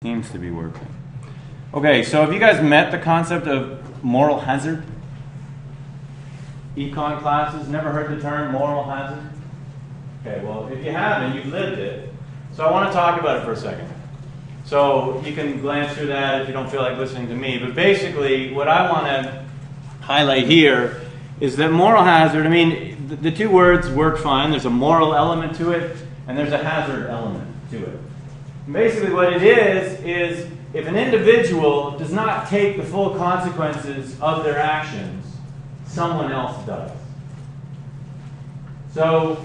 Seems to be working. Okay, so have you guys met the concept of moral hazard? Econ classes, never heard the term moral hazard? Okay, well, if you haven't, you've lived it. So I want to talk about it for a second. So you can glance through that if you don't feel like listening to me. But basically, what I want to highlight here is that moral hazard, I mean, the two words work fine. There's a moral element to it, and there's a hazard element to it. Basically what it is if an individual does not take the full consequences of their actions, someone else does. So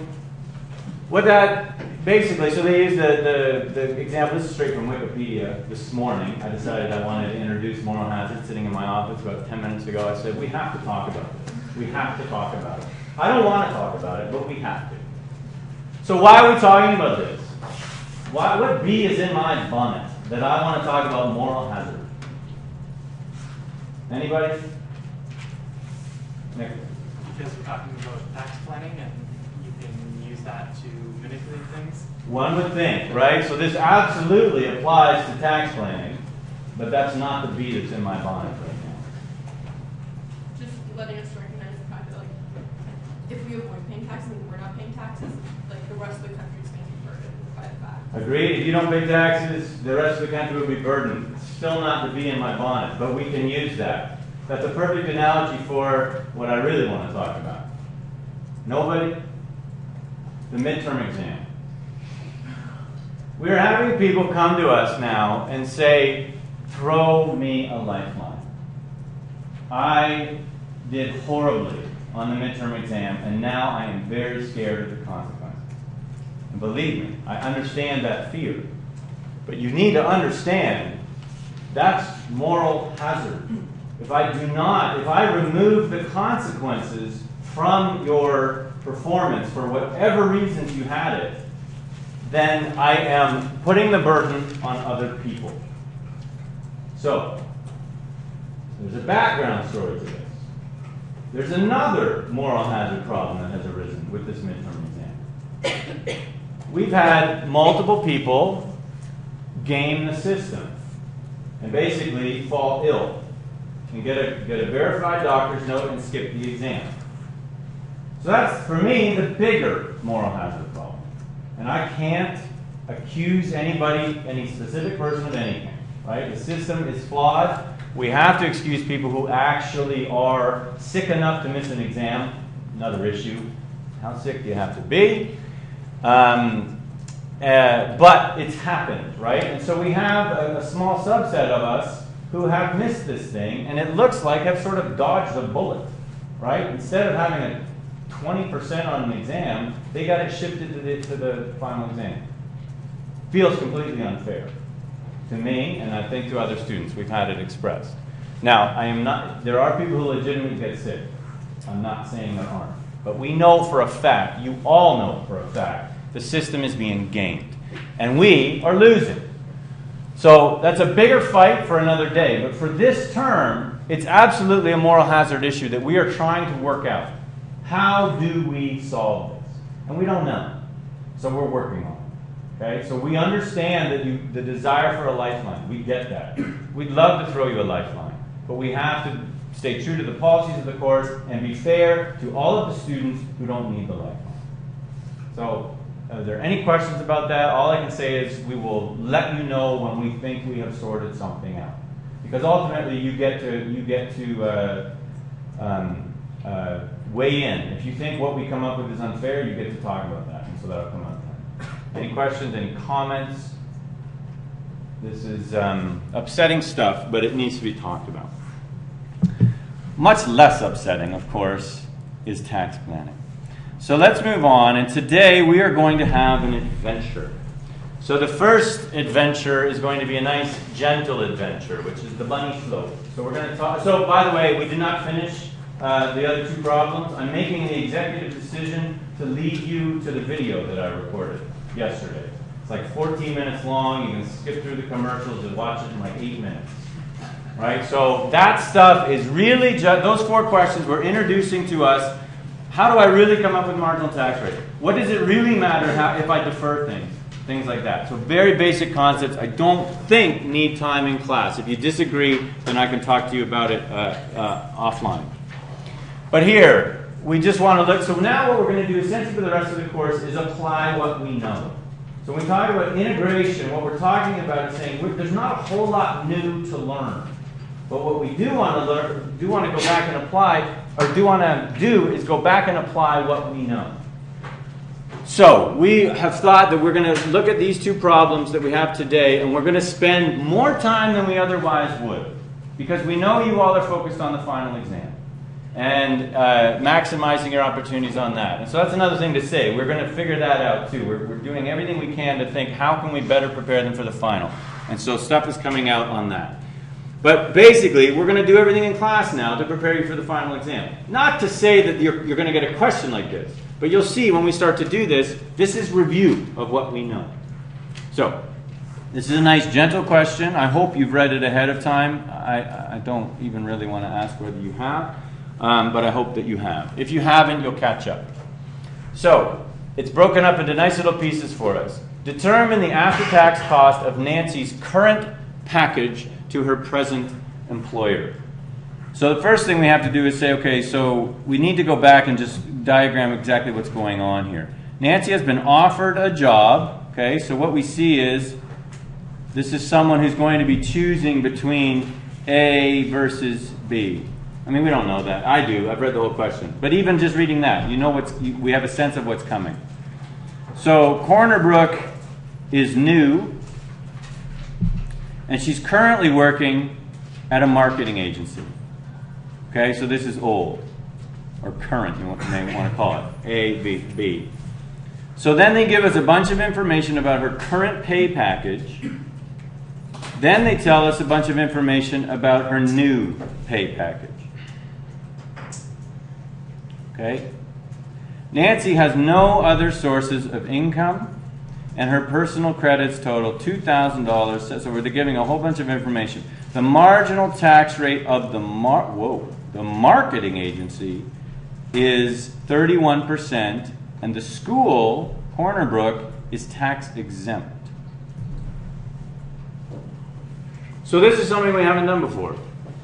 what that basically, so they use the example, this is straight from Wikipedia this morning. I decided I wanted to introduce moral hazard sitting in my office about 10 minutes ago. I said, we have to talk about this. We have to talk about it. I don't want to talk about it, but we have to. So why are we talking about this? What bee is in my bonnet that I want to talk about moral hazard? Anybody? Nick? Because we're talking about tax planning and you can use that to manipulate things. One would think, right? So this absolutely applies to tax planning, but that's not the bee that's in my bonnet right now. Just letting us recognize the fact that, like, if we avoid paying taxes and we're not paying taxes, like, the rest of the country is going to be burdened by the fact. Agreed. If you don't pay taxes, the rest of the country will be burdened. It's still not the bee in my bonnet, but we can use that. That's a perfect analogy for what I really want to talk about. Nobody? The midterm exam. We're having people come to us now and say, throw me a lifeline. I did horribly on the midterm exam, and now I am very scared of the consequences. And believe me, I understand that fear. But you need to understand that's moral hazard. If I remove the consequences from your performance for whatever reasons you had it, then I am putting the burden on other people. So, there's a background story to this. There's another moral hazard problem that has arisen with this midterm exam. We've had multiple people game the system and basically fall ill and get a verified doctor's note and skip the exam. So that's, for me, the bigger moral hazard problem. And I can't accuse anybody, any specific person of anything, right? The system is flawed. We have to excuse people who actually are sick enough to miss an exam. Another issue. How sick do you have to be? But it's happened, right? And so we have a small subset of us who have missed this thing, and it looks like have sort of dodged a bullet, right? Instead of having a 20% on an exam, they got it shifted to the final exam. Feels completely unfair to me, and I think to other students. We've had it expressed. Now, there are people who legitimately get sick. I'm not saying there aren't. But we know for a fact, you all know for a fact, the system is being gamed. And we are losing. So that's a bigger fight for another day. But for this term, it's absolutely a moral hazard issue that we are trying to work out. How do we solve this? And we don't know. So we're working on it. Okay? So we understand that the desire for a lifeline. We get that. We'd love to throw you a lifeline. But we have to stay true to the policies of the course and be fair to all of the students who don't need the lifeline. So, are there any questions about that? All I can say is we will let you know when we think we have sorted something out. Because ultimately you get to weigh in. If you think what we come up with is unfair, you get to talk about that. And so that'll come up then. Any questions, any comments? This is upsetting stuff, but it needs to be talked about. Much less upsetting, of course, is tax planning. So let's move on, and today we are going to have an adventure. So the first adventure is going to be a nice, gentle adventure, which is the bunny slope. So we're going to talk. So by the way, we did not finish the other two problems. I'm making the executive decision to lead you to the video that I recorded yesterday. It's like 14 minutes long. You can skip through the commercials and watch it in like 8 minutes. Right? So that stuff is really just, those 4 questions we're introducing to us. How do I really come up with marginal tax rate? What does it really matter if I defer things? things like that. So very basic concepts I don't think need time in class. If you disagree, then I can talk to you about it offline. But here, we just want to look. So now what we're going to do essentially for the rest of the course is apply what we know. So when we talk about integration, what we're talking about is saying there's not a whole lot new to learn. But what we do want to learn, do want to go back and apply, or do want to do is go back and apply what we know. So we have thought that we're going to look at these two problems that we have today, and we're going to spend more time than we otherwise would. Because we know you all are focused on the final exam. And maximizing your opportunities on that. And so that's another thing to say. We're going to figure that out too. We're doing everything we can to think, how can we better prepare them for the final? And so stuff is coming out on that. But basically, we're going to do everything in class now to prepare you for the final exam. Not to say that you're going to get a question like this. But you'll see when we start to do this, this is review of what we know. So, this is a nice, gentle question. I hope you've read it ahead of time. I don't even really want to ask whether you have. But I hope that you have. If you haven't, you'll catch up. So, it's broken up into nice little pieces for us. Determine the after-tax cost of Nancy's current package to her present employer. So the first thing we have to do is say, okay, so we need to go back and just diagram exactly what's going on here. Nancy has been offered a job. Okay, so what we see is this is someone who's going to be choosing between A versus B. I mean, we don't know that. I do. I've read the whole question. But even just reading that, you know we have a sense of what's coming. So Cornerbrook is new, and she's currently working at a marketing agency. Okay, so this is old, or current, you may want to call it, A, B, B. So then they give us a bunch of information about her current pay package. Then they tell us a bunch of information about her new pay package. Okay? Nancy has no other sources of income, and her personal credits total $2,000. So we're giving a whole bunch of information. The marginal tax rate of the marketing agency is 31%, and the school, Cornerbrook, is tax exempt. So this is something we haven't done before.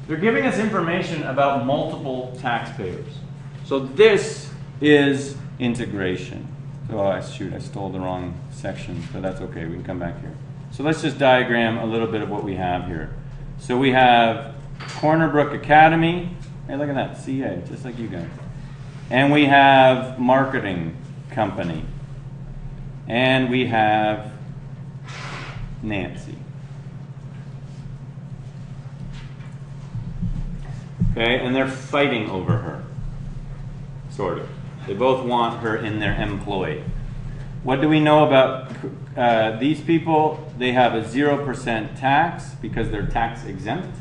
They're giving us information about multiple taxpayers. So this is integration. Oh, shoot, I stole the wrong section, but that's okay. We can come back here. So let's just diagram a little bit of what we have here. So we have Cornerbrook Academy. Hey, look at that, CA, just like you guys. And we have marketing company. And we have Nancy. Okay, and they're fighting over her. Sort of. They both want her in their employ. What do we know about these people? They have a 0% tax because they're tax exempt.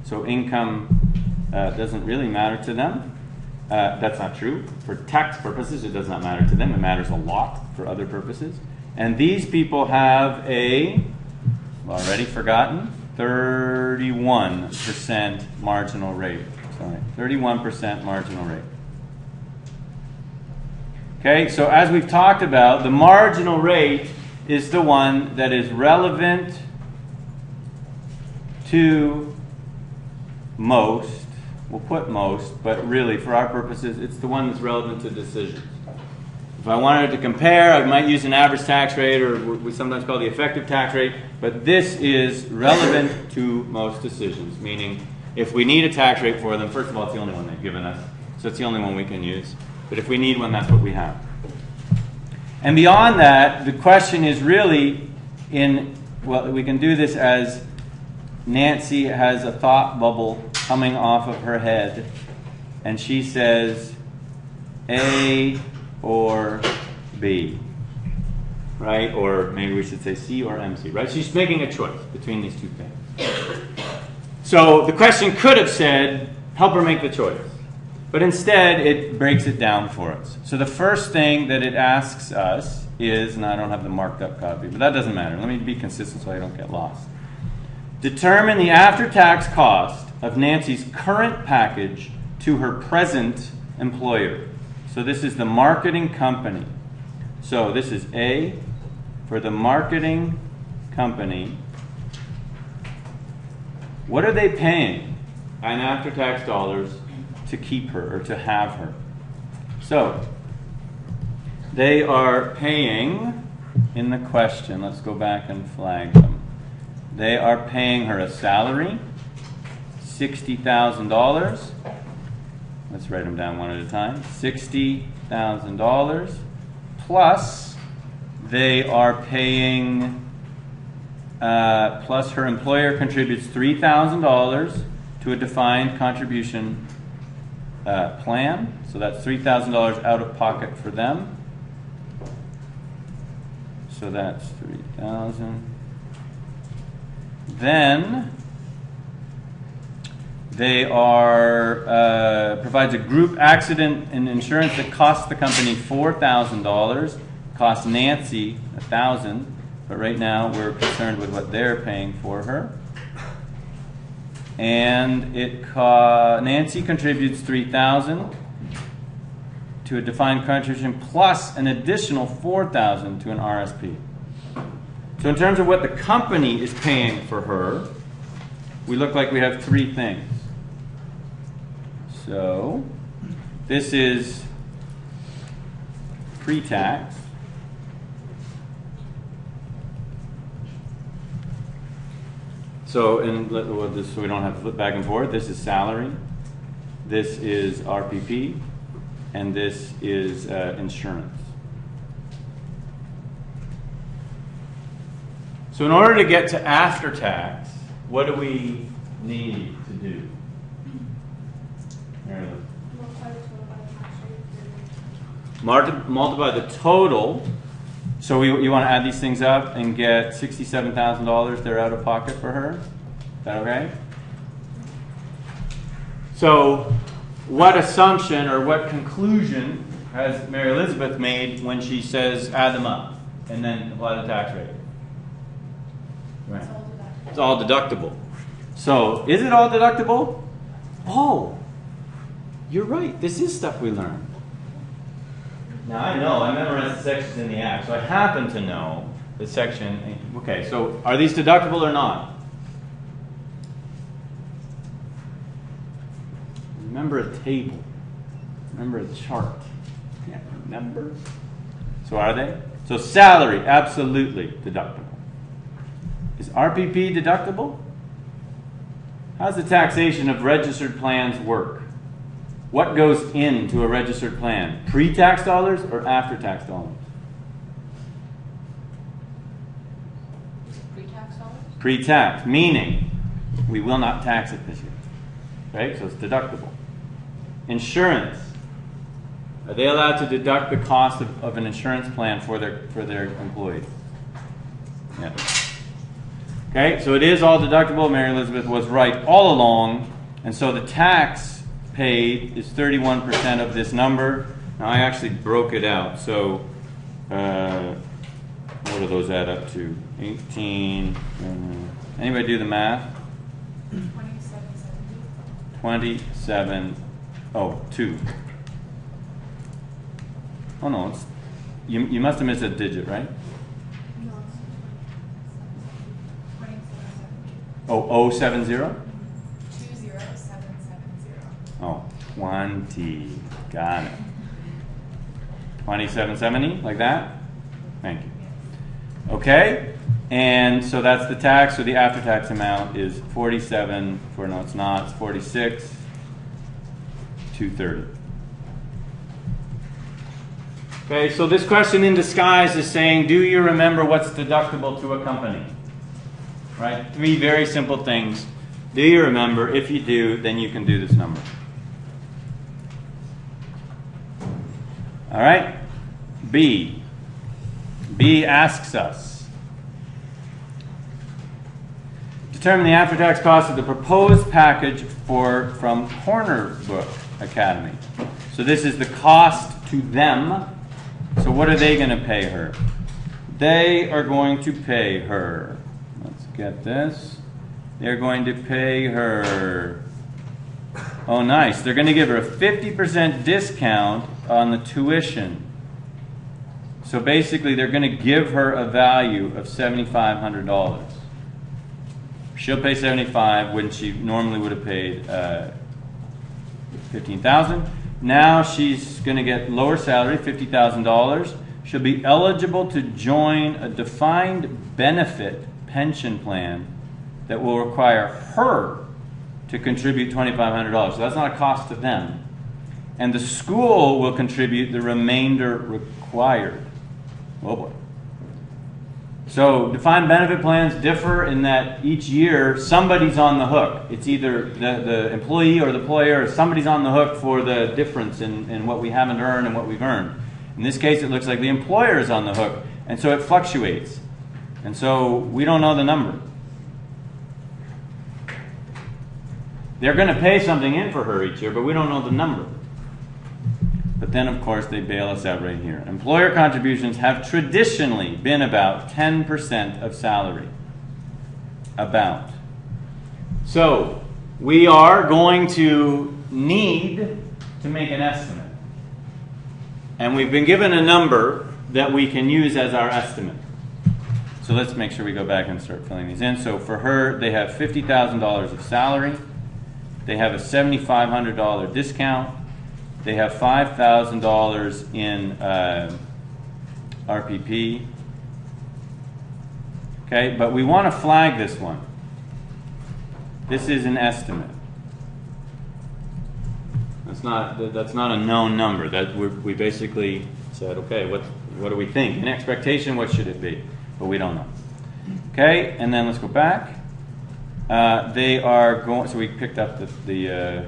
So income doesn't really matter to them. That's not true. For tax purposes, it does not matter to them. It matters a lot for other purposes. And these people have a, already forgotten, 31% marginal rate. Sorry, 31% marginal rate. Okay, so as we've talked about, the marginal rate is the one that is relevant to most. We'll put most, but really for our purposes, it's the one that's relevant to decisions. If I wanted to compare, I might use an average tax rate, or we sometimes call the effective tax rate, but this is relevant to most decisions, meaning if we need a tax rate for them, first of all, it's the only one they've given us, so it's the only one we can use. But if we need one, that's what we have. And beyond that, the question is really well, we can do this as Nancy has a thought bubble coming off of her head, and she says A or B, right? Or maybe we should say C or MC, right? She's making a choice between these two things. So the question could have said, help her make the choice. But instead, it breaks it down for us. So the first thing that it asks us is, and I don't have the marked up copy, but that doesn't matter. Let me be consistent so I don't get lost. Determine the after-tax cost of Nancy's current package to her present employer. So this is the marketing company. So this is A, for the marketing company, what are they paying in after-tax dollars to keep her or to have her? So, they are paying, in the question, let's go back and flag them. They are paying her a salary, $60,000. Let's write them down one at a time. $60,000 plus they are paying, plus her employer contributes $3,000 to a defined contribution plan. So that's $3,000 out of pocket for them. So that's $3,000. Then they are provides a group accident and insurance that costs the company $4,000, costs Nancy $1,000, but right now we're concerned with what they're paying for her. And Nancy contributes $3,000 to a defined contribution plus an additional $4,000 to an RSP. So in terms of what the company is paying for her, we look like we have three things. So this is pre-tax. So, so we don't have to flip back and forth. This is salary. This is RPP. And this is insurance. So in order to get to after tax, what do we need to do? Multiply the total. So you want to add these things up and get $67,000 they're out of pocket for her? Is that okay? So what assumption or what conclusion has Mary Elizabeth made when she says add them up and then apply the tax rate? Right. It's all deductible. So is it all deductible? Oh, you're right. This is stuff we learned. Now I know, I memorized the sections in the Act, so I happen to know the section. Okay, so are these deductible or not? Remember a table. Remember a chart. Can't remember. So are they? So salary, absolutely deductible. Is RPP deductible? How's the taxation of registered plans work? What goes into a registered plan? Pre-tax dollars or after-tax dollars? Pre-tax dollars? Pre-tax, meaning we will not tax it this year. Right? So it's deductible. Insurance. Are they allowed to deduct the cost of an insurance plan for their employees? Yeah. Okay, so it is all deductible. Mary Elizabeth was right all along, and so the tax paid is 31% of this number. Now I actually broke it out. So what do those add up to? 18. Anybody do the math? 27. Oh, 2. Oh no, it's, you must have missed a digit, right? Oh, 070? 20770. Oh, 20. Got it. 2770, like that? Thank you. Okay, and so that's the tax. So the after-tax amount is 47. No, it's not. It's 46,230. Okay, so this question in disguise is saying, do you remember what's deductible to a company? Right? 3 very simple things. Do you remember? If you do, then you can do this number. All right? B. B asks us, determine the after-tax cost of the proposed package from Corner Book Academy. So this is the cost to them. So what are they going to pay her? They are going to pay her. Let's get this. They're going to pay her. Oh, nice. They're going to give her a 50% discount on the tuition. So basically, they're going to give her a value of $7,500. She'll pay $75,000 when she normally would have paid $15,000. Now she's going to get lower salary, $50,000. She'll be eligible to join a defined benefit pension plan that will require her to contribute $2,500. So that's not a cost to them. And the school will contribute the remainder required. Oh boy. So defined benefit plans differ in that each year somebody's on the hook. It's either the employee or the employer, or somebody's on the hook for the difference in what we haven't earned and what we've earned. In this case, it looks like the employer is on the hook, and so it fluctuates. And so we don't know the number. They're going to pay something in for her each year, but we don't know the number. But then, of course, they bail us out right here. Employer contributions have traditionally been about 10% of salary. About. So, we are going to need to make an estimate. And we've been given a number that we can use as our estimate. So let's make sure we go back and start filling these in. So for her, they have $50,000 of salary. They have a $7,500 discount. They have $5,000 in RPP. Okay, but we want to flag this one. This is an estimate. That's not a known number. That we basically said, okay, what do we think? In expectation, what should it be? But we don't know. Okay, and then let's go back. They are going. So we picked up the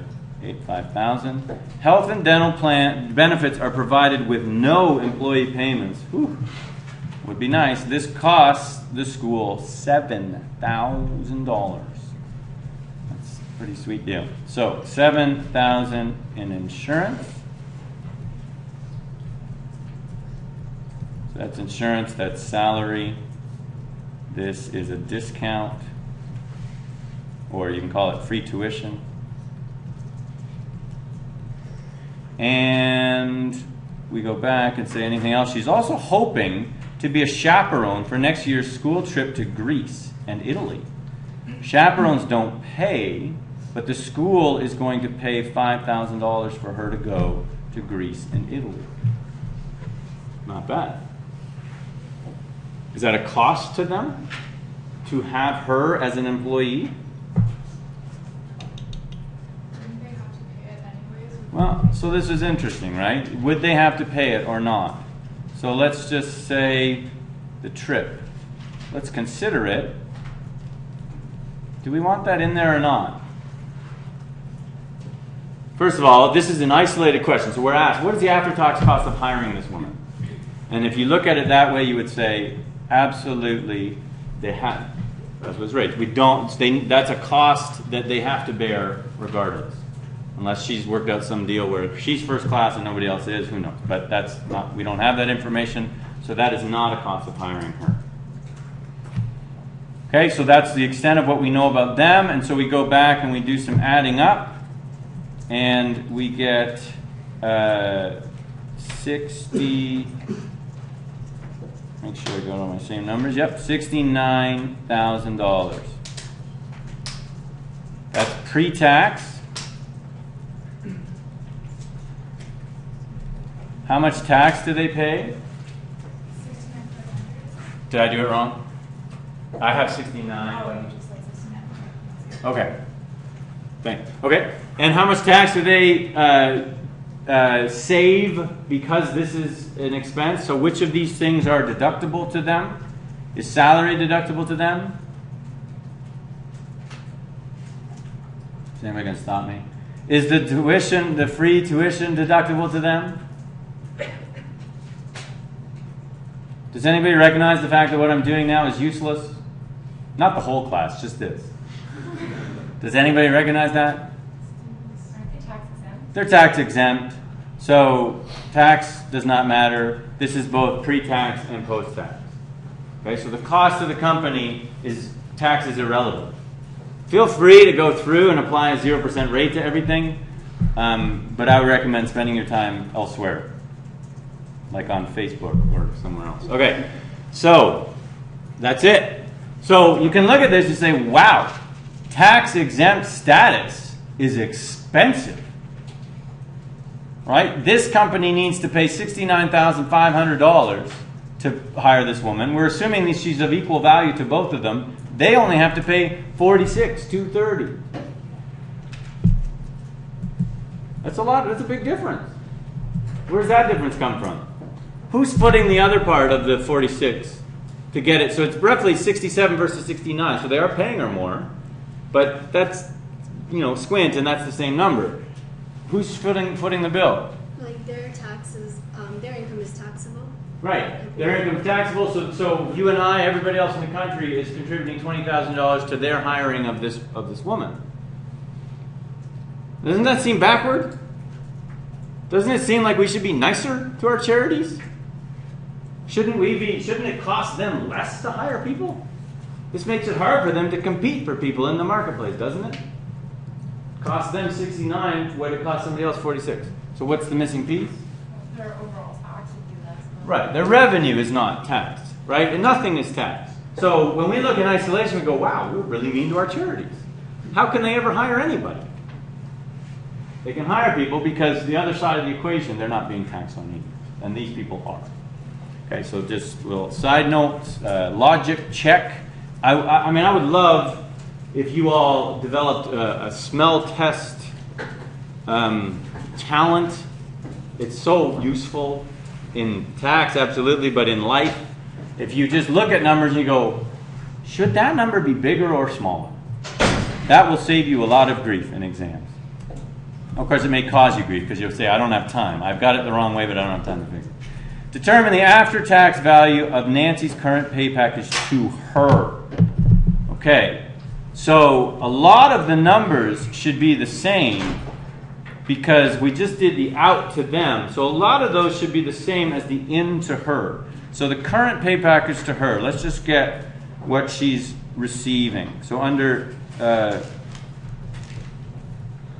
5,000. Health and dental plan benefits are provided with no employee payments. Whew. Would be nice. This costs the school $7,000. That's a pretty sweet deal. So $7,000 in insurance. So that's insurance. That's salary. This is a discount, or you can call it free tuition. And we go back and say anything else. She's also hoping to be a chaperone for next year's school trip to Greece and Italy. Chaperones don't pay, but the school is going to pay $5,000 for her to go to Greece and Italy. Not bad. Is that a cost to them to have her as an employee? Well, so this is interesting, right? Would they have to pay it or not? So let's just say the trip. Let's consider it. Do we want that in there or not? First of all, this is an isolated question. So we're asked, what is the after-tax cost of hiring this woman? And if you look at it that way, you would say, absolutely, they have. That's what's right. We don't. That's a cost that they have to bear regardless. Unless she's worked out some deal where she's first class and nobody else is, who knows? But that's not, we don't have that information, so that is not a cost of hiring her. Okay, so that's the extent of what we know about them, and so we go back and we do some adding up, and we get 60, make sure I go to my same numbers, yep, $69,000. That's pre-tax. How much tax do they pay? Did I do it wrong? I have 69. Okay. Thanks. Okay. And how much tax do they save because this is an expense? So which of these things are deductible to them? Is salary deductible to them? Is anybody going to stop me? Is the tuition, the free tuition, deductible to them? Does anybody recognize the fact that what I'm doing now is useless? Not the whole class, just this. Does anybody recognize that? Aren't they tax exempt? They're tax exempt. So tax does not matter. This is both pre-tax and post-tax. Okay, so the cost of the company is tax is irrelevant. Feel free to go through and apply a 0% rate to everything, but I would recommend spending your time elsewhere. like on Facebook or somewhere else. Okay, so that's it. So you can look at this and say, wow, tax exempt status is expensive. Right? This company needs to pay $69,500 to hire this woman. We're assuming that she's of equal value to both of them. They only have to pay $46,230. That's a lot. That's a big difference. Where does that difference come from? Who's footing the other part of the 46 to get it? So it's roughly 67 versus 69. So they are paying her more, but that's, squint, and that's the same number. Who's footing the bill? Like their taxes, their income is taxable. Right. Their income is taxable. So you and I, everybody else in the country, is contributing $20,000 to their hiring of this woman. Doesn't that seem backward? Doesn't it seem like we should be nicer to our charities? Shouldn't it cost them less to hire people? This makes it hard for them to compete for people in the marketplace, doesn't it? Cost them 69, what it cost somebody else 46. So what's the missing piece? Their overall tax would be less. Right, their revenue is not taxed, right? And nothing is taxed. So when we look in isolation, we go, wow, we're really mean to our charities. How can they ever hire anybody? They can hire people because the other side of the equation, they're not being taxed on either. And these people are. Okay, so just a little side note, logic check. I mean, I would love if you all developed a smell test talent. It's so useful in tax, absolutely, but in life, if you just look at numbers and you go, should that number be bigger or smaller? That will save you a lot of grief in exams. Of course, it may cause you grief because you'll say, I don't have time. I've got it the wrong way, but I don't have time to fix it. Determine the after-tax value of Nancy's current pay package to her. Okay, so a lot of the numbers should be the same because we just did the out to them. So a lot of those should be the same as the in to her. So the current pay package to her, let's just get what she's receiving. So under...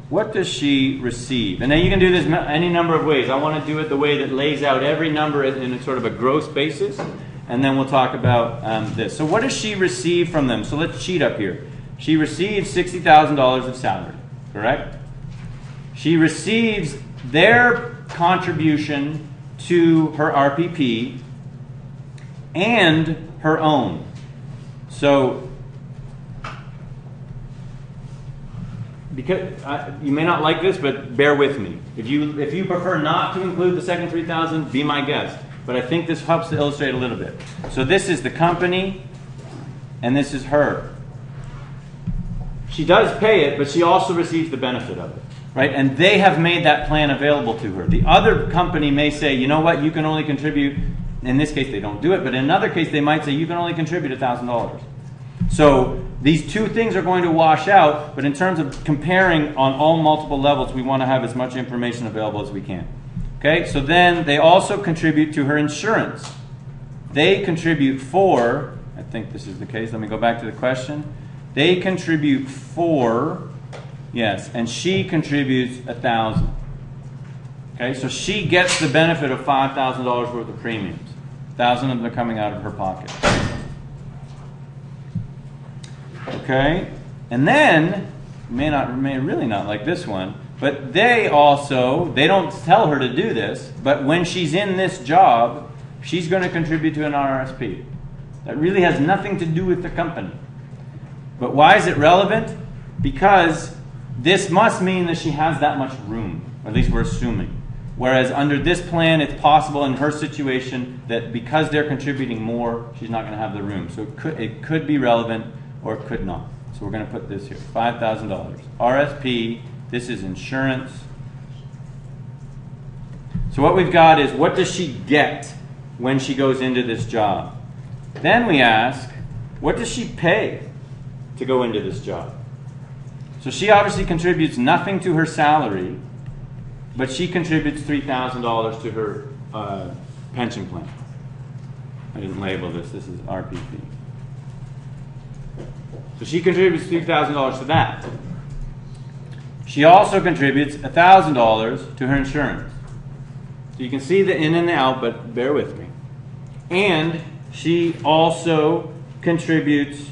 what does she receive? And then you can do this any number of ways. I want to do it the way that lays out every number in a sort of a gross basis. And then we'll talk about this. So what does she receive from them? So let's cheat up here. She receives $60,000 of salary, correct? She receives their contribution to her RPP and her own. So because you may not like this, but bear with me. If you prefer not to include the second 3,000, be my guest. But I think this helps to illustrate a little bit. So this is the company, and this is her. She does pay it, but she also receives the benefit of it, right? And they have made that plan available to her. The other company may say, you know what, you can only contribute. In this case, they don't do it, but in another case, they might say you can only contribute $1,000. So these two things are going to wash out, but in terms of comparing on all multiple levels, we want to have as much information available as we can. Okay, so then they also contribute to her insurance. They contribute for, I think this is the case, let me go back to the question. They contribute for, yes, and she contributes $1,000. Okay, so she gets the benefit of $5,000 worth of premiums. $1,000 of them are coming out of her pocket. Okay, and then may really not like this one, but they don't tell her to do this, but when she's in this job, she's going to contribute to an RSP. That really has nothing to do with the company. But why is it relevant? Because this must mean that she has that much room, or at least we're assuming. Whereas under this plan, it's possible in her situation that because they're contributing more, she's not going to have the room. So it could be relevant or it could not. So we're going to put this here, $5,000. RSP, this is insurance. So what we've got is, what does she get when she goes into this job? Then we ask, what does she pay to go into this job? So she obviously contributes nothing to her salary, but she contributes $3,000 to her pension plan. I didn't label this. This is RPP. So she contributes $3,000 to that. She also contributes $1,000 to her insurance. So you can see the in and the out, but bear with me. And she also contributes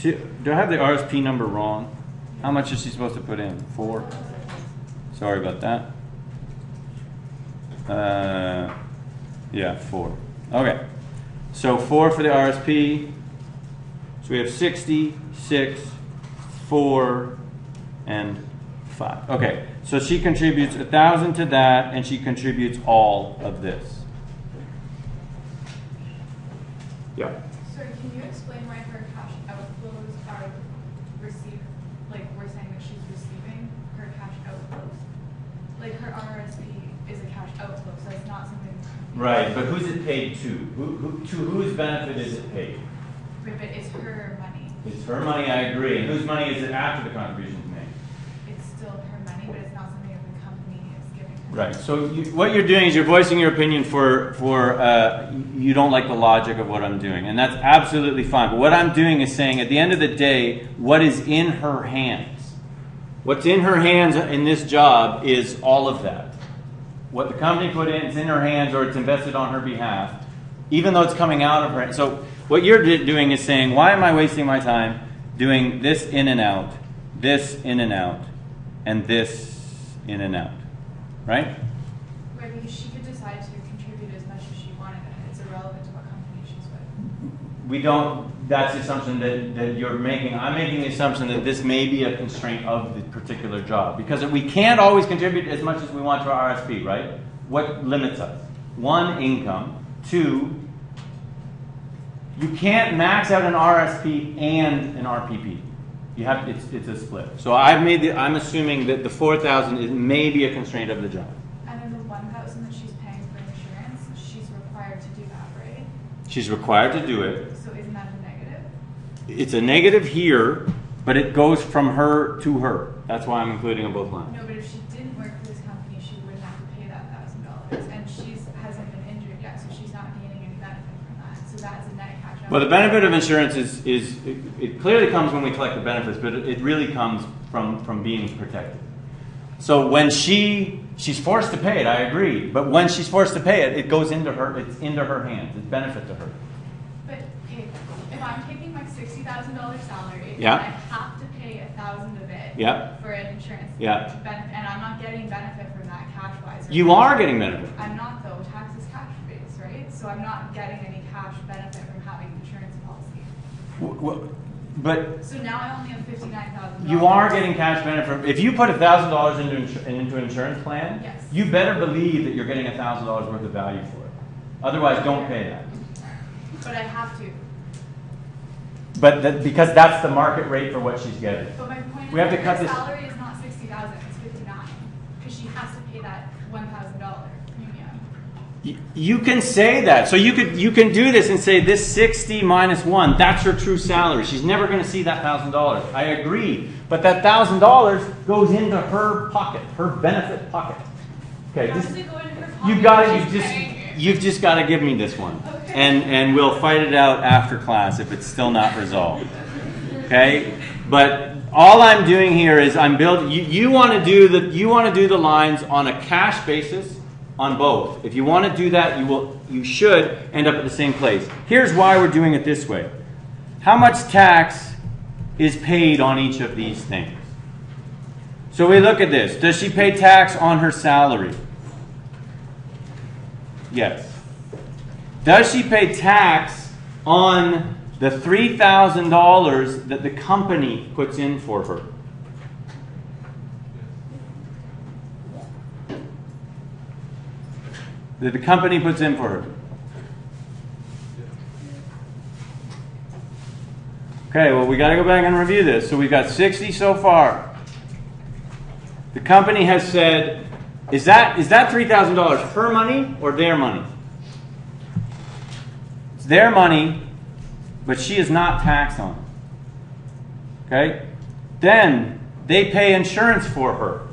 to, do I have the RSP number wrong? How much is she supposed to put in? 4? Sorry about that. Yeah, 4. Okay. So 4 for the RSP. So we have 60, 6, 4, and 5. Okay. So she contributes 1,000 to that, and she contributes all of this. Yeah. Sir, can you explain why her cash outflows are received, like we're saying that she's receiving her cash outflows? Like her RSP is a cash outflow, so it's not something. Right, but who's it paid to? To whose benefit is it paid? Right, but it's her money. It's her money, I agree. And whose money is it after the contribution is made? It's still her money, but it's not something that the company is giving her. Right. So what you're doing is you're voicing your opinion for you don't like the logic of what I'm doing, and that's absolutely fine. But what I'm doing is saying at the end of the day, what is in her hands? What's in her hands in this job is all of that. What the company put in, it's in her hands, or it's invested on her behalf, even though it's coming out of her. So what you're doing is saying, why am I wasting my time doing this in and out, this in and out, and this in and out? Right? Right, because she could decide to contribute as much as she wanted, and it's irrelevant to what company she's with. We don't, that's the assumption that you're making. I'm making the assumption that this may be a constraint of the particular job. Because we can't always contribute as much as we want to our RSP, right? What limits us? 1, income. 2, you can't max out an RSP and an RPP. You have it's a split. So I'm assuming that the 4,000 is maybe a constraint of the job. And then the 1,000 that she's paying for insurance, she's required to do that, right? She's required to do it. So isn't that a negative? It's a negative here, but it goes from her to her. That's why I'm including them both lines. No, but if she didn't work for this company, she wouldn't have to pay that $1,000, and she hasn't been injured yet, so she's not gaining any benefit from that. So that's a net catch-up. Well, the benefit of insurance it clearly comes when we collect the benefits, but it really comes from being protected. So when she's forced to pay it, I agree. But when she's forced to pay it, it goes into her. It's into her hands. It's benefit to her. But okay, if I'm taking my $60,000 salary, Yeah. and I have to pay $1,000 of it Yeah. for an insurance Yeah. benefit, and I'm not getting benefit from that cash-wise. You are getting benefit. I'm not though. Tax is cash-based, right? So I'm not getting any cash benefit from having an insurance policy. But So now I only have $59,000. you are getting cash benefit. If you put $1,000 into an insurance plan, Yes. you better believe that you're getting $1,000 worth of value for it. Otherwise, don't pay that. But I have to. But because that's the market rate for what she's getting. But my point We have is to cut her this- salary is not $60,000, it's $59,000 because she has to pay that $1,000 premium. You can say that. So you can do this and say this 60 minus 1, that's her true salary. She's never going to see that $1,000. I agree. But that $1,000 goes into her pocket, her benefit pocket. Okay, How this, does it go into her you pocket got when it. she's paying it? You've just got to give me this one, Okay. and we'll fight it out after class if it's still not resolved. Okay, but all I'm doing here is I'm building. You want to do the lines on a cash basis on both. If you want to do that, you should end up at the same place. Here's why we're doing it this way. How much tax is paid on each of these things? So we look at this. Does she pay tax on her salary? Yes. Does she pay tax on the $3,000 that the company puts in for her? That the company puts in for her? Okay, well, we got to go back and review this. So we've got 60 so far. The company has said, is that $3,000 her money or their money? It's their money, but she is not taxed on it. Okay? Then they pay insurance for her.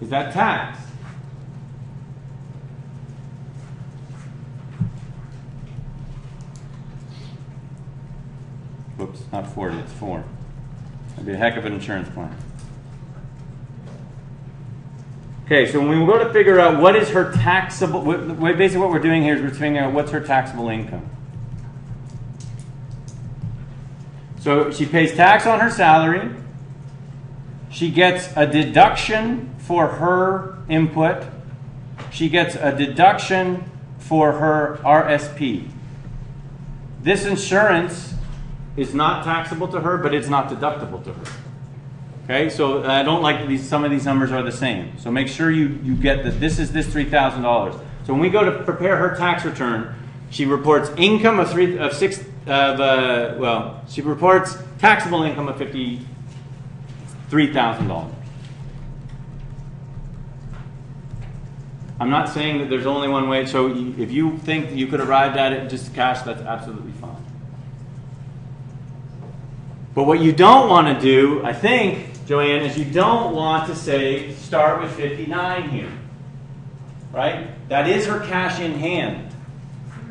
Is that tax? Whoops, not 40, it's 4. That'd be a heck of an insurance plan. Okay, so when we go to figure out what is her taxable, basically what we're doing here is we're figuring out what's her taxable income. So she pays tax on her salary. She gets a deduction for her input. She gets a deduction for her RSP. This insurance is not taxable to her, but it's not deductible to her. Okay, so I don't like these. Some of these numbers are the same. So make sure you get that this is this $3,000. So when we go to prepare her tax return, she reports income of she reports taxable income of $53,000. I'm not saying that there's only one way. So if you think that you could arrive at it just cash, that's absolutely fine. But what you don't want to do, I think, Joanne, is you don't want to say start with 59 here, right? That is her cash in hand,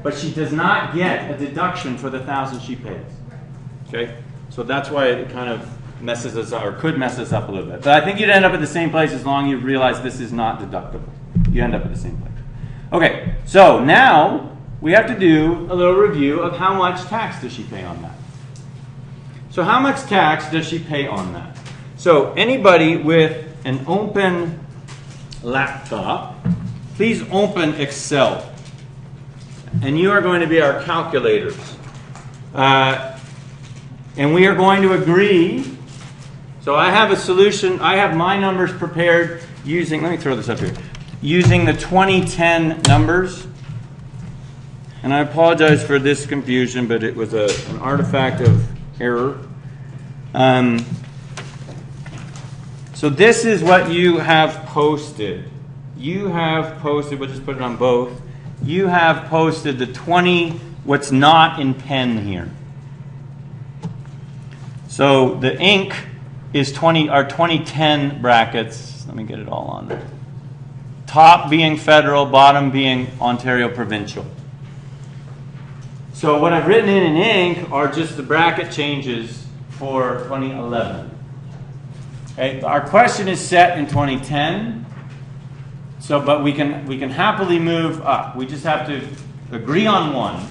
but she does not get a deduction for the $1,000 she pays. Okay, so that's why it kind of messes us up, or could mess us up a little bit. But I think you'd end up at the same place as long as you realize this is not deductible. You end up at the same place. Okay, so now we have to do a little review of how much tax does she pay on that. So how much tax does she pay on that? So anybody with an open laptop, please open Excel. And you are going to be our calculators. And we are going to agree. So I have a solution. I have my numbers prepared using, let me throw this up here, using the 2010 numbers. And I apologize for this confusion, but it was an artifact of error. So this is what you have posted. You have posted, we'll just put it on both. You have posted the 20, what's not in pen here. So the ink is 2010 brackets. Let me get it all on there. Top being federal, bottom being Ontario provincial. So what I've written in ink are just the bracket changes for 2011. Okay, our question is set in 2010. So, but we can happily move up. We just have to agree on one,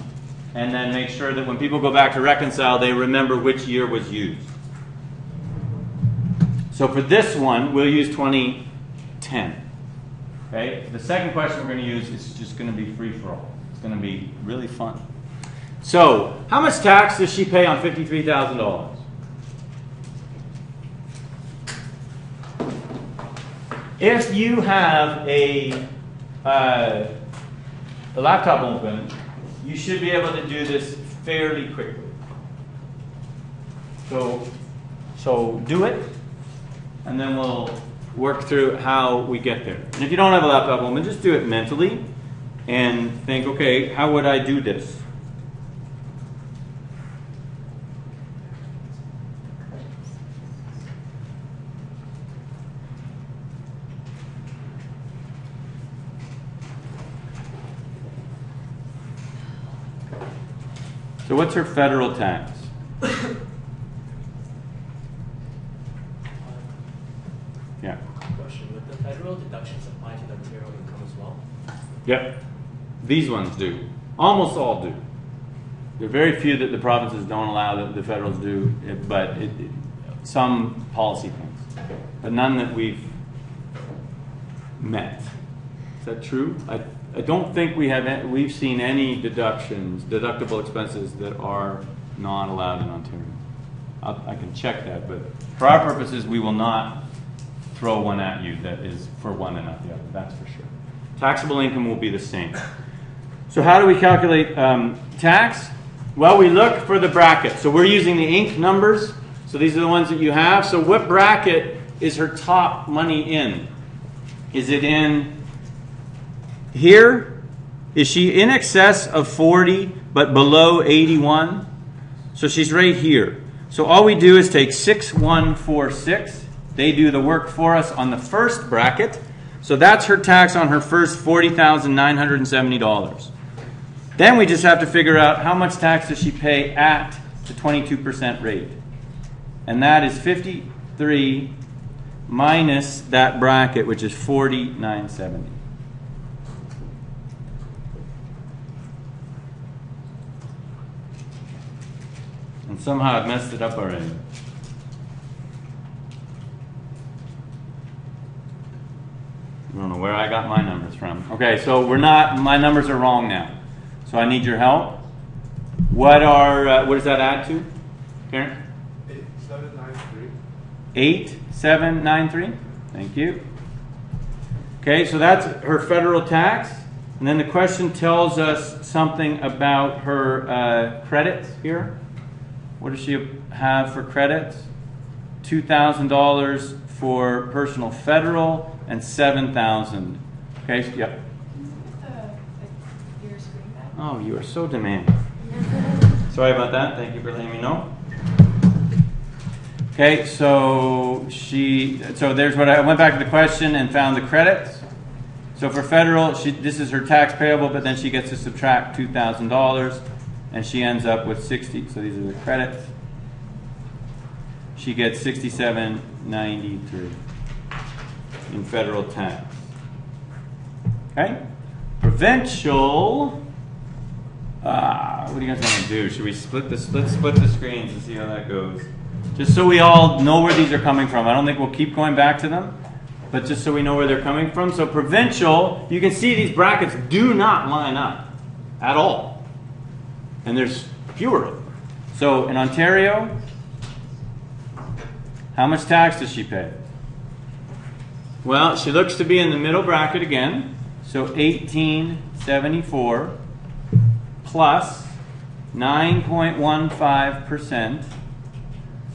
and then make sure that when people go back to reconcile, they remember which year was used. So for this one, we'll use 2010. Okay. The second question we're going to use is just going to be free for all. It's going to be really fun. So, how much tax does she pay on $53,000? If you have a laptop open, you should be able to do this fairly quickly. So do it, and then we'll work through how we get there. And if you don't have a laptop open, just do it mentally and think, okay, how would I do this? So what's her federal tax? Yeah. Question, would the federal deductions apply to the material income as well? Yep. These ones do. Almost all do. There are very few that the provinces don't allow that the federals do, but some policy things. But none that we've met. Is that true? I don't think we've seen any deductible expenses that are not allowed in Ontario. I can check that, but for our purposes, we will not throw one at you that is for one and not the other. That's for sure. Taxable income will be the same. So how do we calculate tax? Well, we look for the bracket. So we're using the ink numbers. So these are the ones that you have. So what bracket is her top money in? Is it in here? Is she in excess of 40 but below 81? So she's right here. So all we do is take 6146. They do the work for us on the first bracket. So that's her tax on her first $40,970. Then we just have to figure out how much tax does she pay at the 22% rate. And that is 53 minus that bracket, which is 4970. And somehow I've messed it up already. I don't know where I got my numbers from. Okay, so my numbers are wrong now. So I need your help. What does that add to, Karen? 8793. 8793. Thank you. Okay, so that's her federal tax. And then the question tells us something about her credits here. What does she have for credits? $2,000 for personal federal and $7,000. Okay, so, yeah. Oh, you are so demanding. Sorry about that. Thank you for letting me know. Okay, so there's what I went back to the question and found the credits. So for federal, this is her tax payable, but then she gets to subtract $2,000, and she ends up with 60. So these are the credits. She gets $67.93 in federal tax. Okay, provincial. What do you guys want to do? Should we split this? Let's split the screens and see how that goes. Just so we all know where these are coming from. I don't think we'll keep going back to them, but just so we know where they're coming from. So provincial, you can see these brackets do not line up at all. And there's fewer of them. So in Ontario, how much tax does she pay? Well, she looks to be in the middle bracket again. So 1874 plus 9.15%.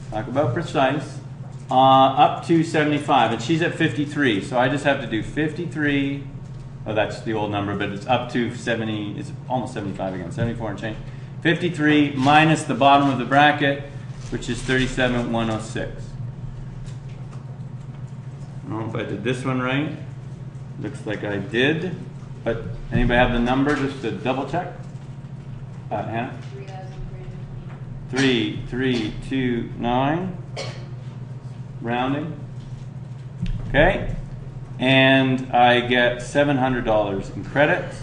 Talk about precise. Up to 75, and she's at 53. So I just have to do 53. Oh, that's the old number, but it's up to 70. It's almost 75 again. 74 and change. 53 minus the bottom of the bracket, which is 37,106. I don't know if I did this one right. Looks like I did. But anybody have the number just to double check? Hannah? 3,329. Rounding. Okay. And I get $700 in credits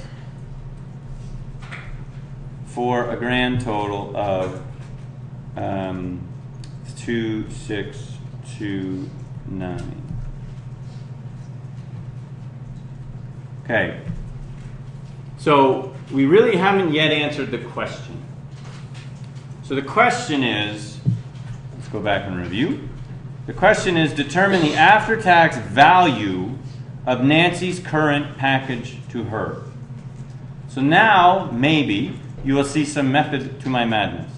for a grand total of 2,629. Okay. So we really haven't yet answered the question. So the question is, let's go back and review. The question is, determine the after-tax value of Nancy's current package to her. So now, maybe, you will see some method to my madness.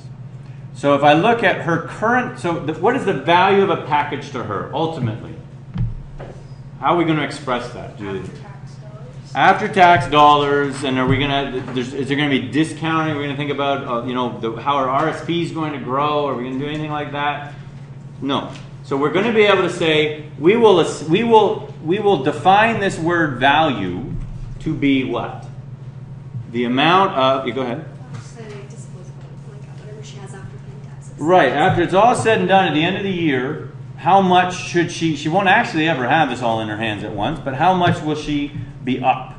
So if I look at her current, what is the value of a package to her, ultimately? How are we going to express that, Julie? After-tax dollars, and are we going to? Is there going to be discounting? Are we going to think about, how our RSP is going to grow? Are we going to do anything like that? No. So we're going to be able to say we will define this word value to be what? The amount of. You go ahead. Whatever she has after paying taxes. Right. After it's all said and done, at the end of the year, how much should she? She won't actually ever have this all in her hands at once, but how much will she be up?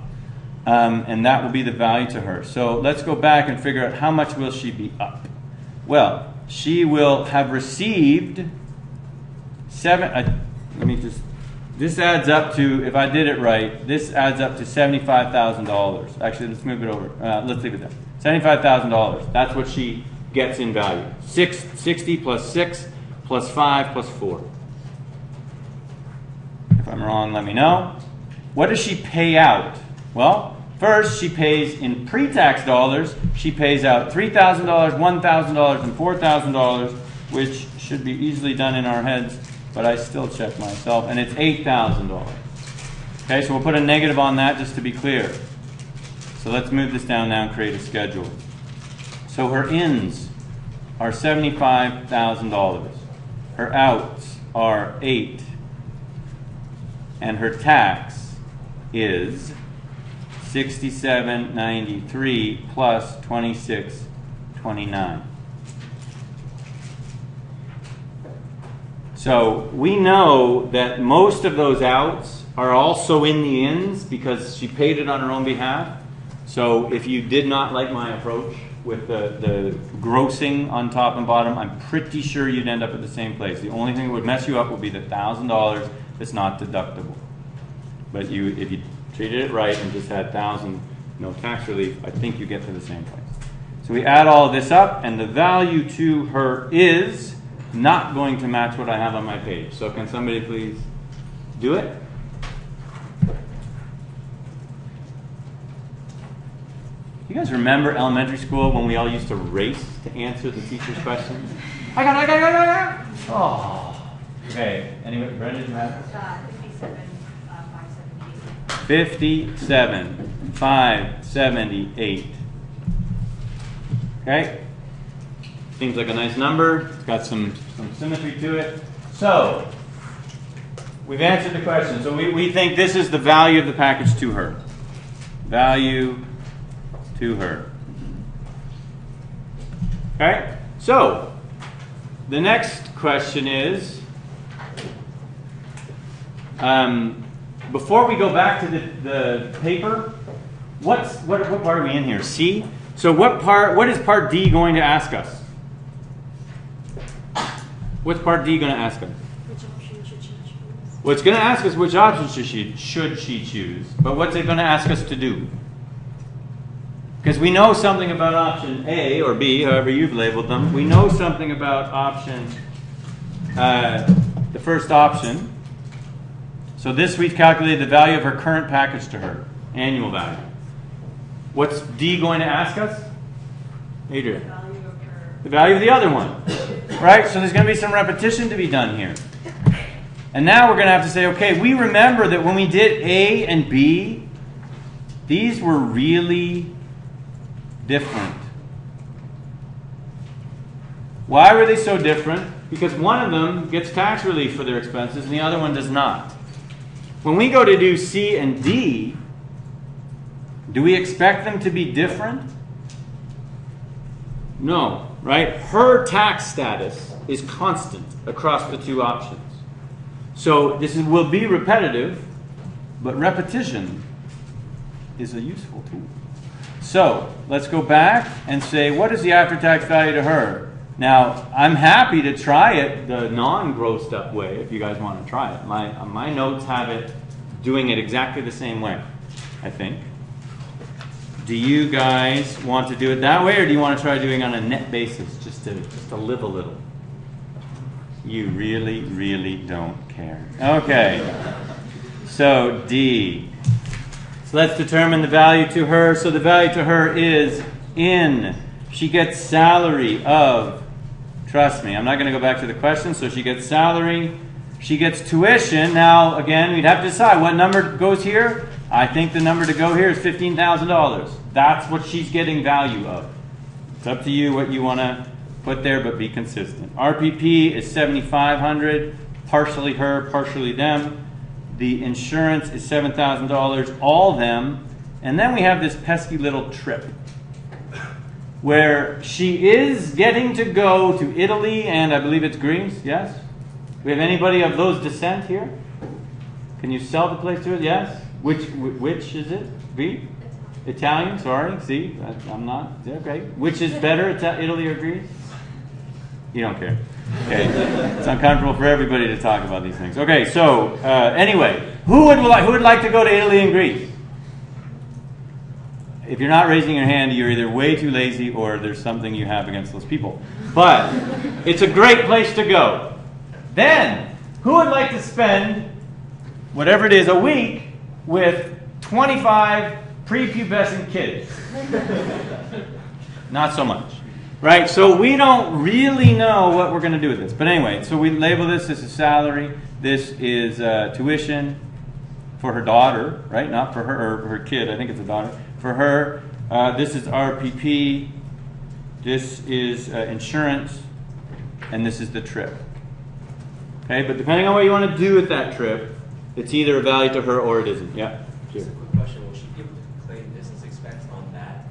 And that will be the value to her. So let's go back and figure out how much will she be up. Well, she will have received this adds up to, if I did it right, this adds up to $75,000. Actually, let's move it over. Let's leave it there. $75,000. That's what she gets in value. 60 plus 6 plus 5 plus 4. If I'm wrong, let me know. What does she pay out? Well, first she pays in pre-tax dollars. She pays out $3,000, $1,000, and $4,000, which should be easily done in our heads, but I still check myself, and it's $8,000. Okay, so we'll put a negative on that just to be clear. So let's move this down now and create a schedule. So her ins are $75,000. Her outs are $8,000. And her tax is $67.93 plus $26.29. So we know that most of those outs are also in the ins because she paid it on her own behalf. So if you did not like my approach with the grossing on top and bottom, I'm pretty sure you'd end up at the same place. The only thing that would mess you up would be the $1,000 that's not deductible. But if you treated it right and just had $1,000 no tax relief, I think you get to the same place. So we add all of this up, and the value to her is not going to match what I have on my page. So can somebody please do it? You guys remember elementary school when we all used to race to answer the teacher's questions? I got. Oh. Okay. Anyway, Brenda, do you have it? 57, 578. Okay? Seems like a nice number. It's got some symmetry to it. So, we've answered the question. So we think this is the value of the package to her. Value to her. Okay? So, the next question is, before we go back to the paper, what part are we in here? C? So what is part D going to ask us? What's part D going to ask us? Which option should she choose? Well, it's going to ask us which option should she choose. But what's it going to ask us to do? Because we know something about option A or B, however you've labeled them. We know something about option, the first option. So this we've calculated the value of her current package to her, annual value. What's D going to ask us? Adrian. The value of the other one. Right? So there's going to be some repetition to be done here. And now we're going to have to say, okay, we remember that when we did A and B, these were really different. Why were they so different? Because one of them gets tax relief for their expenses and the other one does not. When we go to do C and D, do we expect them to be different? No, right? Her tax status is constant across the two options. So this will be repetitive, but repetition is a useful tool. So let's go back and say, what is the after-tax value to her? Now, I'm happy to try it the non-grossed up way if you guys want to try it. My notes have it doing it exactly the same way, I think. Do you guys want to do it that way, or do you want to try doing it on a net basis just to live a little? You really, really don't care. Okay. So D. So let's determine the value to her. So the value to her is in. She gets salary of, trust me, I'm not going to go back to the question. So she gets salary. She gets tuition. Now, again, we'd have to decide what number goes here. I think the number to go here is $15,000. That's what she's getting value of. It's up to you what you want to put there, but be consistent. RPP is $7,500, partially her, partially them. The insurance is $7,000, all them. And then we have this pesky little trip where she is getting to go to Italy and I believe it's Greece, yes? We have anybody of those descent here? Can you sell the place to it? Yes? Which is it? B? Italian, sorry. See, I'm not. Okay. Which is better, Italy or Greece? You don't care. Okay. It's uncomfortable for everybody to talk about these things. Okay, so anyway, who would like to go to Italy and Greece? If you're not raising your hand, you're either way too lazy or there's something you have against those people. But it's a great place to go. Then, who would like to spend whatever it is a week with 25 prepubescent kids? Not so much. Right? So we don't really know what we're going to do with this. But anyway, so we label this as a salary. This is tuition for her daughter, right? Not for her or her kid. I think it's a daughter. For her, this is RPP. This is insurance. And this is the trip. Okay? But depending on what you want to do with that trip, it's either a value to her or it isn't. Yeah? Just a quick question. Will she be able to claim business expense on that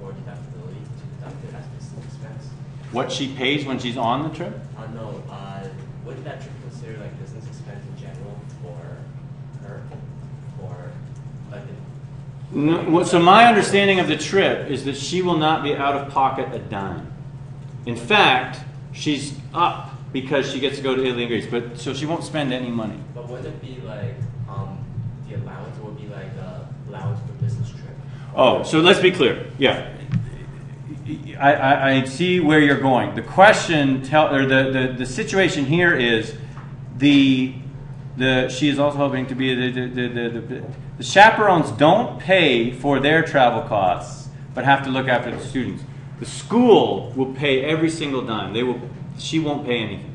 or deductibility to deduct it as business expense? What she pays when she's on the trip? No. What did that trip consist considered like business expense in general for her, or like No, well, so my understanding of the trip is that she will not be out of pocket a dime. In fact, she's up because she gets to go to Italy and Greece, but so she won't spend any money. But wouldn't it be like the allowance would be like the allowance for business trip? Oh, so let's be clear. Yeah, I see where you're going. The question, the situation here is she is also hoping to be the chaperones don't pay for their travel costs, but have to look after the students. The school will pay every single dime. She won't pay anything.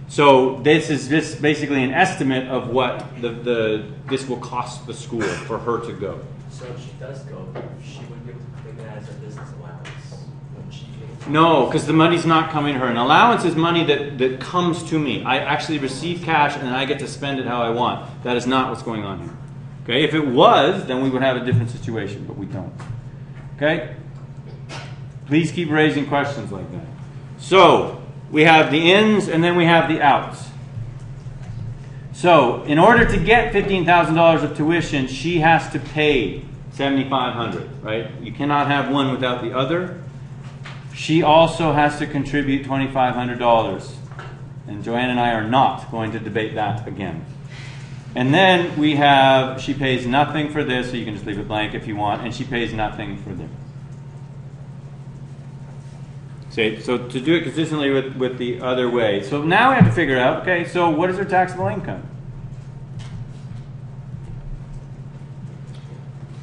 So this is just basically an estimate of what this will cost the school for her to go. So if she does go, she would be able to claim it as a business allowance when she goes. No, because the money's not coming to her. An allowance is money that comes to me. I actually receive cash and I get to spend it how I want. That is not what's going on here. Okay, if it was, then we would have a different situation, but we don't. Okay? Please keep raising questions like that. So, we have the ins and then we have the outs. So, in order to get $15,000 of tuition, she has to pay $7,500, right? You cannot have one without the other. She also has to contribute $2,500. And Joanne and I are not going to debate that again. And then we have, she pays nothing for this, so you can just leave it blank if you want, and she pays nothing for this. So to do it consistently with the other way. So now we have to figure out, okay, so what is her taxable income?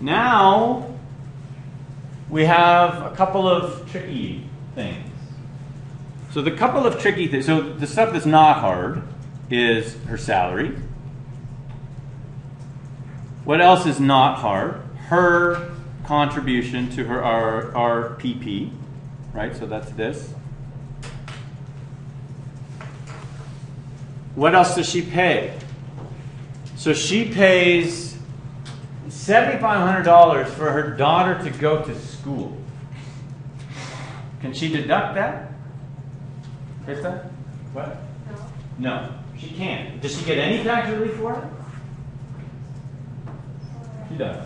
Now we have a couple of tricky things. So the couple of tricky things, so the stuff that's not hard is her salary. What else is not hard? Her contribution to her RPP, right? So that's this. What else does she pay? So she pays $7,500 for her daughter to go to school. Can she deduct that? Krista? What? No, she can't. Does she get any tax relief for it? She does.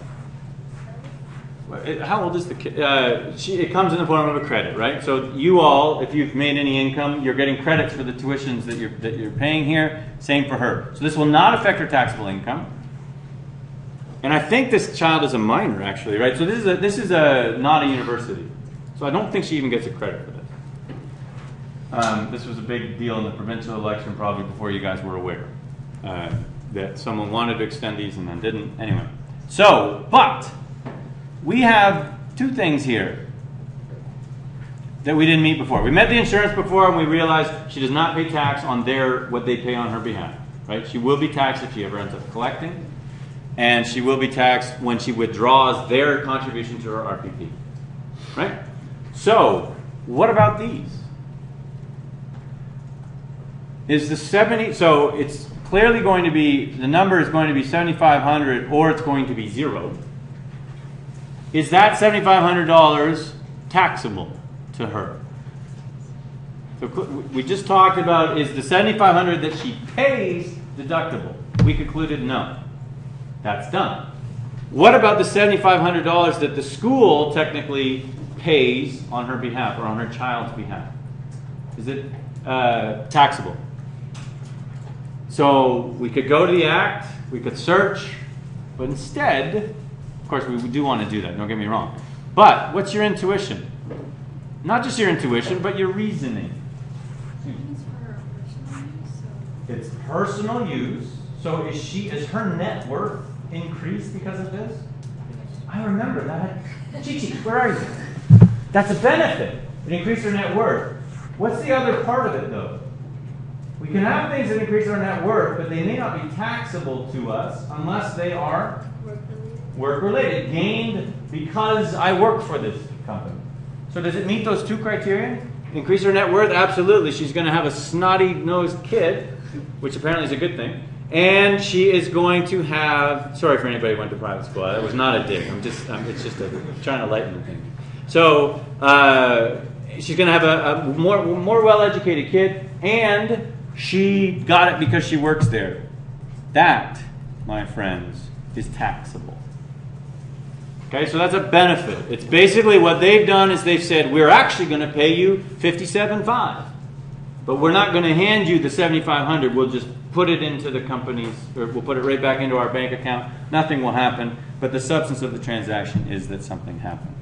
How old is the kid? It comes in the form of a credit, right? So you all, if you've made any income, you're getting credits for the tuitions that you're paying here. Same for her. So this will not affect her taxable income. And I think this child is a minor, actually, right? So this is not a university. So I don't think she even gets a credit for this. This was a big deal in the provincial election, probably before you guys were aware that someone wanted to extend these and then didn't. Anyway, so but we have two things here that we didn't meet before. We met the insurance before, and we realized she does not pay tax on what they pay on her behalf. Right? She will be taxed if she ever ends up collecting, and she will be taxed when she withdraws their contribution to her RPP. Right? So, what about these? Is the 70? So it's clearly going to be, the number is going to be 7,500, or it's going to be zero. Is that $7,500 taxable to her? So we just talked about, is the $7,500 that she pays deductible? We concluded no. That's done. What about the $7,500 that the school technically pays on her behalf or on her child's behalf? Is it taxable? So we could go to the Act, we could search, but instead, of course we do want to do that, don't get me wrong. But what's your intuition? Not just your intuition, but your reasoning. It's personal use. So is her net worth increased because of this? I remember that. Chichi, where are you? That's a benefit. It increased her net worth. What's the other part of it, though? We can have things that increase our net worth, but they may not be taxable to us unless they are work-related. Gained because I work for this company. So does it meet those two criteria? Increase her net worth? Absolutely. She's going to have a snotty-nosed kid, which apparently is a good thing. And she is going to have, sorry for anybody who went to private school. That was not a dig. It's just trying to lighten the thing. So she's going to have a more well-educated kid, and She got it because she works there. That, my friends, is taxable. Okay, so that's a benefit. It's basically what they've done is they've said, we're actually going to pay you $57,500. But we're not going to hand you the $7,500. We'll just put it into the company's, or we'll put it right back into our bank account. Nothing will happen. But the substance of the transaction is that something happened.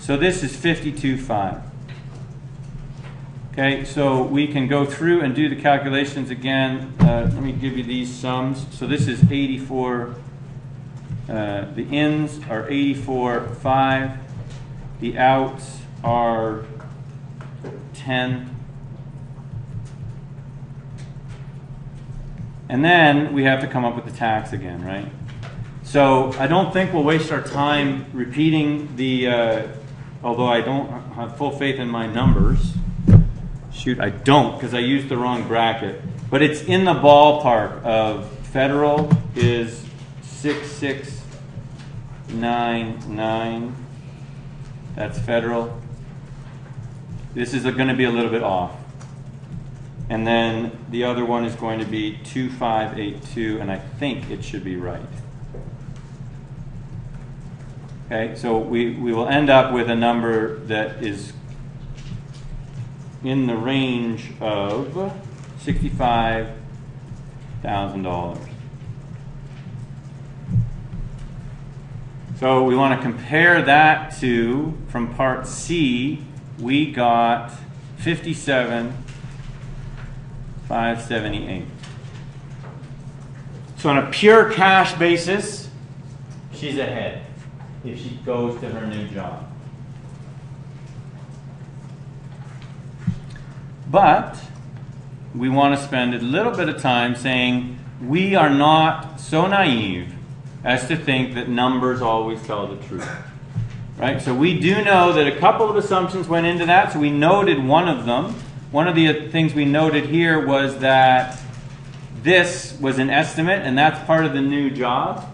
So this is $52,500. Okay, so we can go through and do the calculations again. Let me give you these sums. So this is 84. The ins are 84,500. The outs are 10. And then we have to come up with the tax again, right? So I don't think we'll waste our time repeating the, although I don't have full faith in my numbers. Shoot, I don't, because I used the wrong bracket. But it's in the ballpark of federal is 6699. That's federal. This is going to be a little bit off. And then the other one is going to be 2582, and I think it should be right. Okay, so we will end up with a number that is in the range of $65,000. So we want to compare that to, from part C, we got 57,578. So on a pure cash basis, she's ahead if she goes to her new job. But we want to spend a little bit of time saying we are not so naive as to think that numbers always tell the truth. Right? So we do know that a couple of assumptions went into that, so we noted one of them. One of the things we noted here was that this was an estimate, and that's part of the new job.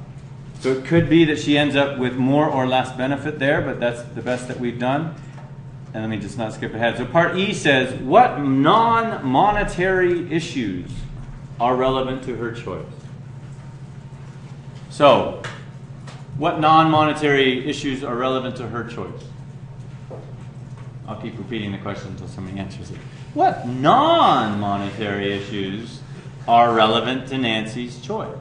So it could be that she ends up with more or less benefit there, but that's the best that we've done. And let me just not skip ahead. So part E says, what non-monetary issues are relevant to her choice? So, what non-monetary issues are relevant to her choice? I'll keep repeating the question until somebody answers it. What non-monetary issues are relevant to Nancy's choice?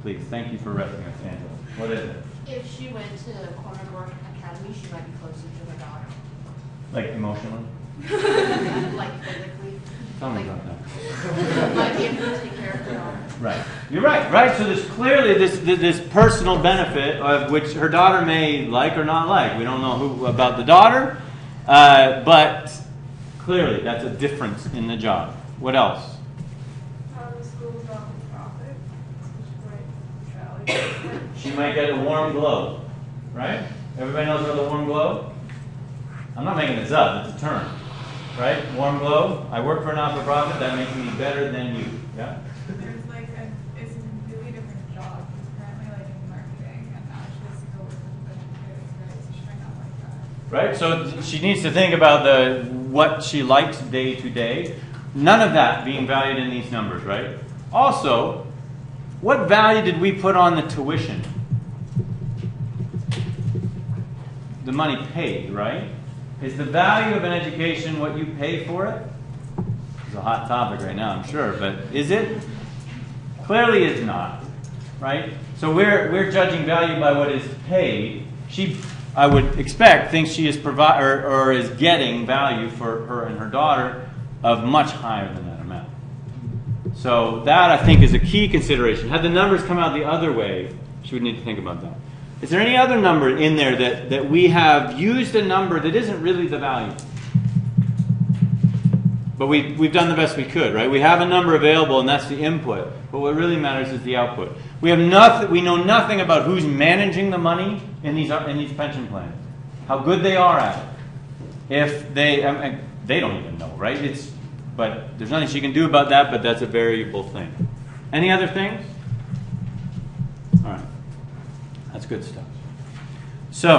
Please, thank you for resting us, Angela. What is it? If she went to Corner Brook Academy, she might be closer to her daughter. Like emotionally? Like physically. Tell me about that. Might be able to take care of her daughter. Right. You're right, right? So there's clearly this personal benefit of which her daughter may like or not like. We don't know who about the daughter, but clearly that's a difference in the job. What else? The school's not for profit, which might She might get a warm glow, right? Everybody knows about the warm glow? I'm not making this up, it's a term. Right? Warm glow. I work for a not-for-profit, that makes me better than you. Yeah? There's like it's a really different job. It's currently like in marketing, and now she has to go work with the kids, right? So she might not like that. Right? So she needs to think about what she likes day to day. None of that being valued in these numbers, right? Also, what value did we put on the tuition? The money paid, right? Is the value of an education what you pay for it? It's a hot topic right now, I'm sure, but is it? Clearly it's not, right? So we're judging value by what is paid. She, I would expect, thinks she is or is getting value for her and her daughter of much higher than that amount. So that, I think, is a key consideration. Had the numbers come out the other way, she would need to think about that. Is there any other number in there that we have used a number that isn't really the value? But we've done the best we could, right? We have a number available, and that's the input. But what really matters is the output. We know nothing about who's managing the money in these pension plans. How good they are at it. If they don't even know, right? But there's nothing she can do about that. But that's a variable thing. Any other things? All right. That's good stuff. So